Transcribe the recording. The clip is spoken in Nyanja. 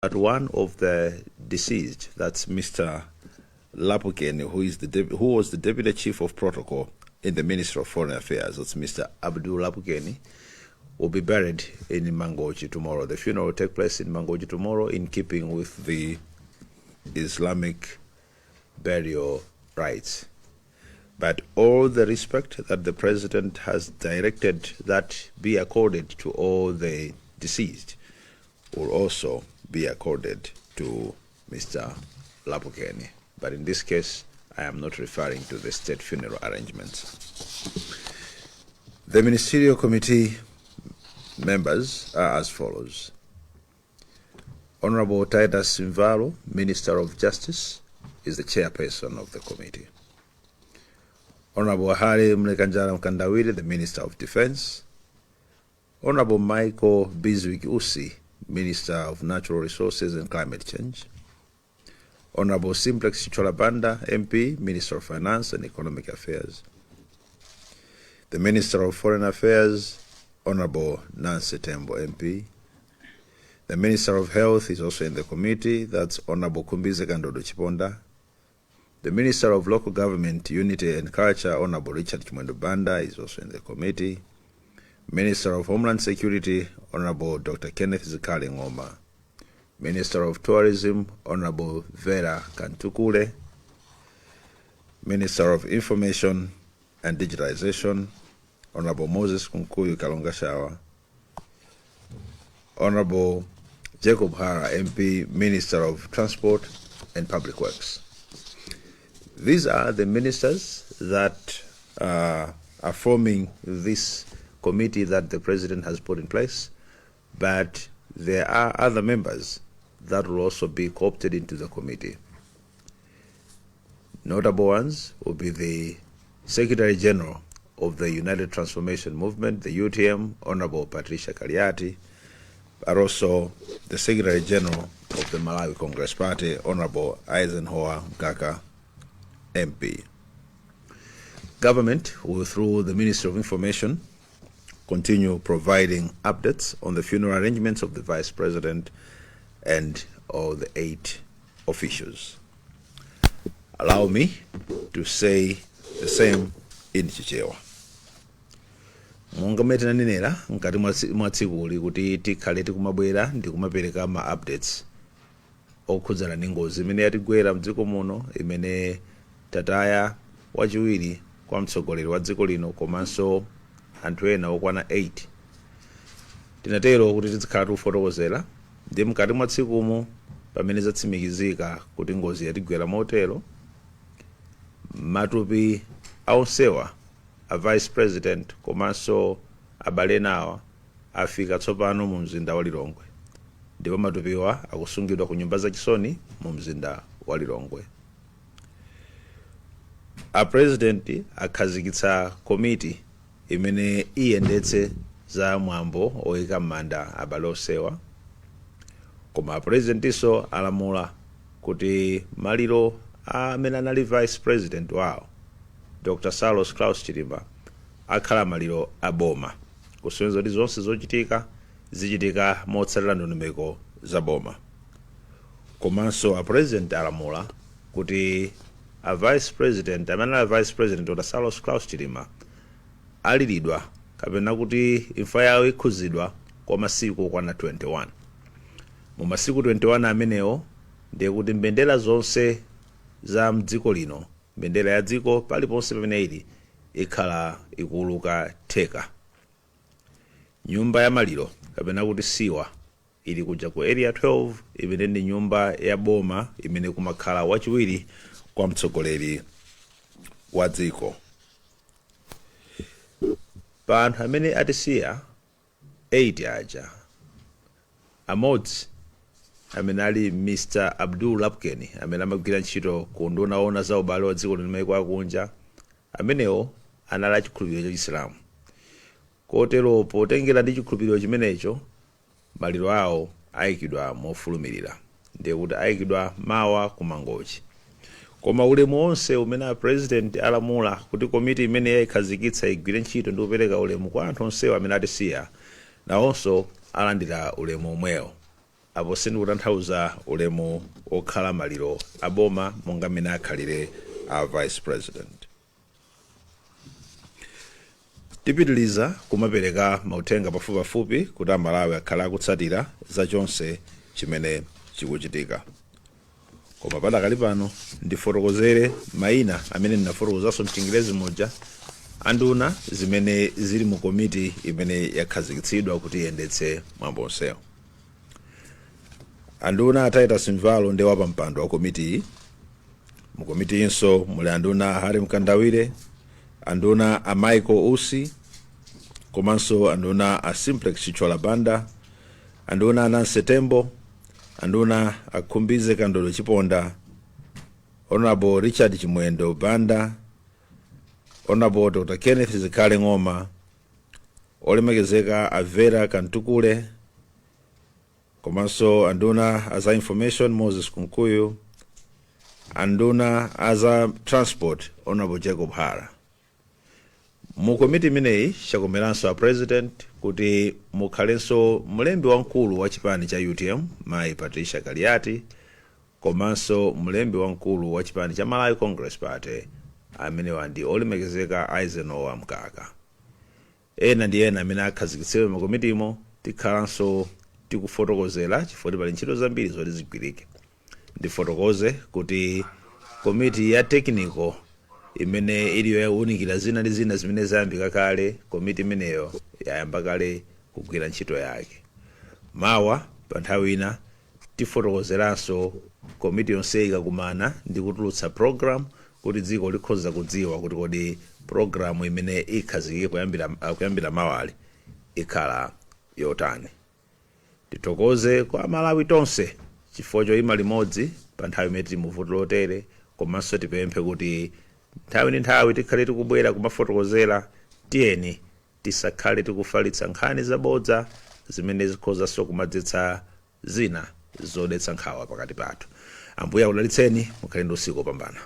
that one of the deceased, that's Mr. Lapukeni, who was the Deputy Chief of Protocol in the Ministry of Foreign Affairs, that's Mr. Abdul Lapukeni, will be buried in Mangochi tomorrow. The funeral will take place in Mangochi tomorrow in keeping with the Islamic burial rites. But all the respect that the President has directed that be accorded to all the deceased will also be accorded to Mr. Lapukeni. But in this case, I am not referring to the state funeral arrangements. The Ministerial Committee members are as follows. Honorable Titus Simvalo, Minister of Justice, is the chairperson of the committee. Honorable Hari Mlekanjara Mkandawiri, the Minister of Defense. Honorable Michael Bizwik Usi, Minister of Natural Resources and Climate Change. Honorable Simplex Cholabanda, MP, Minister of Finance and Economic Affairs. The Minister of Foreign Affairs, Honorable Nancy Tembo, MP. The Minister of Health is also in the committee, that's Honorable Kumbize Kandodo Chiponda. The Minister of Local Government, Unity and Culture, Honorable Richard Chimwendo Banda, is also in the committee. Minister of Homeland Security, Honorable Dr. Kenneth Zikali Ngoma. Minister of Tourism, Honorable Vera Kantukule. Minister of Information and Digitalization, Honorable Moses Kunkuyu Kalongashawa. Honorable Jacob Hara, MP, Minister of Transport and Public Works. These are the ministers that are forming this committee that the President has put in place, but there are other members that will also be co-opted into the committee. Notable ones will be the Secretary General of the United Transformation Movement, the UTM, Honorable Patricia Kaliati, but also the Secretary General of the Malawi Congress Party, Honorable Eisenhower Mkaka, MP. Government will, through the Ministry of Information, continue providing updates on the funeral arrangements of the Vice President and all the 8 officials. Allow me to say the same in Chichewa. Monga mete nanenera nkati mwatsikuli kuti tikhale tikumabwera ndi kumapereka ma updates okhudzana ndi ngozi imene yatigwera mdziko muno, imene tataya wachiwiri kwa mtsogoleri wa dziko lino komanso anthu ena okwana 8. Tinatero kuti tizikhala tikufotokozera ndi mkati mwa tsikumu pamene zatsimikizika kuti ngozi yatigwera motero, matupi aonsewa a Vice President komanso abale nawa afika tsopano mu mzinda wa Lilongwe, ndipo matupiwa akusungidwa ku nyumba zachisoni mu mzinda wa Lilongwe. A President akhazikitsa komiti imene iyendetse za mwambo oyika m'manda abale onsewa, koma a President iso alamula kuti maliro amene anali Vice President wawo Dr. Salos Klaus Chilima akhala maliro aboma, kusonyeza kuti zonse zochitika zichitika motsatira ndondomeko za boma. Komanso a President alamula kuti a Vice President amene ali Vice President Dr. Salos Klaus Chilima aliridwa kapena kuti imfa yawo ikhuzidwa kwa masiku okwana 21. Mu masiku 21 amenewo ndiye kuti mbendera zonse za mdziko lino, mbendera ya dziko paliponse pamene ili ikhala ikuluka theka. Nyumba ya maliro kapena kuti siwa ili kuja ku area 12 imene ndi nyumba ya boma imene kumakhala wachiwiri kwa mtsogoleri wa dziko. Pa anthu amene atisiya 8 aja, amodzi amene ali Mr. Abdul Lapukeni amene amagwira ntchito ku nduna za ubale wa dziko ndi mayiko akunja, amenewo anali achikhulupiriro cha Chisilamu. Kotero potengera ndi chikhulupiriro chimenecho, maliro awo ayikidwa mofulumirira, ndiye kuti ayikidwa mawa ku Mangochi. Koma ulemu onse umene a President alamula kuti komiti imene yayikhazikitsa igwire ntchito ndi kupereka ulemu kwa anthu onsewo amene atisiya, nawonso alandira ulemu omwewo. apo sindikutanthauza ulemu okhala maliro aboma monga mmene akhalire a vice president. Tipitiliza kumapereka mauthenga pafupipafupi kuti amalawi akhala akutsatira za chonse chimene chikuchitika. Koma padakali pano ndifotokozere mayina amene ndinafotokozanso mchingerezi moja anduna zimene zili mu komiti imene yakhazikitsidwa kuti iyendetse mwambo onsewo. Anduna a Titus Mvalo ndi wapampando wa komiti iyi. Mu komiti inso muli anduna Harry Mkandawire, anduna a Michael Usi, komanso anduna a Simplex Chichola Banda, anduna a Nancy Tembo, anduna a Khumbize Kandolo Chiponda, Honorable Richard Chimwendo Banda, Honorable Dr. Kenneth Zikale Ng'oma, olemekezeka a Vera Kantukule, komanso anduna as a information Moses Kunkuyu, anduna as a transport Honorable Jacob Hara. Mu komiti imeneyi chakomeranso a president kuti mukhalenso mlembi wamkulu wa chipani cha UTM Mayi Patricia Kaliati, komanso mlembi wamkulu wa chipani cha Malawi Congress Party amene wandi olemekezeka Eisenhower Mkaka. Ena ndi ena amene akhazikitsidwa mu komitimo tikhalanso tikufotokozera chifukwa pali ntchito zambiri zoti zigwirike. Ndifotokoze kuti komiti ya technical imene iliyo yaunikira zina ndi zina zimene zayambika kale, komiti imeneyo yayamba kale kugwira ntchito yake. Mawa pa nthawi ina tifotokozeranso komiti yonse ikakumana ndi kutulutsa program kuti dziko likhoza kudziwa kuti kodi programu imene ikhazikike kuyambira mawali ikhala yotani. Titokoze kwa Malawi tonse chifukwa choyima limodzi pa nthawi imene tili mu vuto lotere, komanso tipemphe kuti nthawi ndi nthawi tikhale tikubwera kumafotokozera, tiyeni tisakhale tikufalitsa nkhani zabodza zimene zikhozanso kumadzetsa zina zodetsa nkhawa pakati pathu. Ambuye akudalitseni, mukhale ndi usiku opambana.